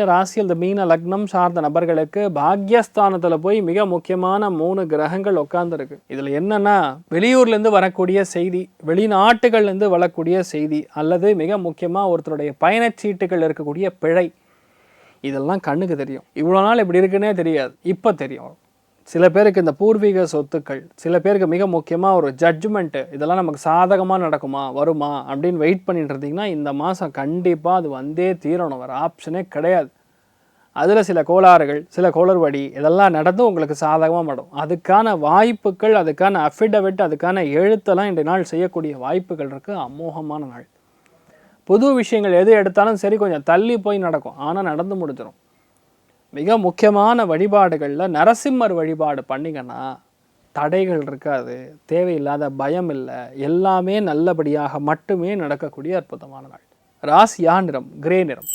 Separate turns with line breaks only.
ராசி அந்த மீன லக்னம் சார்ந்த நபர்களுக்கு பாக்யஸ்தானத்தில் போய் மிக முக்கியமான 3 கிரகங்கள் உட்கார்ந்துருக்கு. இதில் என்னன்னா, வெளியூர்லேருந்து வரக்கூடிய செய்தி, வெளிநாட்டுகள்லேருந்து வரக்கூடிய செய்தி, அல்லது மிக முக்கியமாக ஒருத்தருடைய பயணச்சீட்டுகள் இருக்கக்கூடிய பிழை, இதெல்லாம் கண்ணுக்கு தெரியும். இவ்வளோ நாள் இப்படி இருக்குன்னே தெரியாது, இப்போ தெரியும். சில பேருக்கு இந்த பூர்வீக சொத்துக்கள், சில பேருக்கு மிக முக்கியமாக ஒரு ஜட்ஜ்மெண்ட்டு, இதெல்லாம் நமக்கு சாதகமாக நடக்குமா வருமா அப்படின்னு வெயிட் பண்ணிட்டு இருந்தீங்கன்னா இந்த மாதம் கண்டிப்பாக அது வந்தே தீரணும், வர ஆப்ஷனே கிடையாது. அதில் சில கோளாறுகள், சில கோளறுபடி இதெல்லாம் நடந்து உங்களுக்கு சாதகமாக மாடும். அதுக்கான வாய்ப்புகள், அதுக்கான அஃபிடவிட், அதுக்கான எழுத்தெல்லாம் இன்றைய நாள் செய்யக்கூடிய வாய்ப்புகள் இருக்குது. அமோகமான நாள். புது விஷயங்கள் எது எடுத்தாலும் சரி கொஞ்சம் தள்ளி போய் நடக்கும், ஆனால் நடந்து முடிஞ்சிடும். மிக முக்கியமான வழிபாடுகளில் நரசிம்மர் வழிபாடு பண்ணிங்கன்னா தடைகள் இருக்காது, தேவையில்லாத பயம் இல்லை, எல்லாமே நல்லபடியாக மட்டுமே நடக்கக்கூடிய அற்புதமான நாள். ராசியா நிறம் கிரே நிறம்.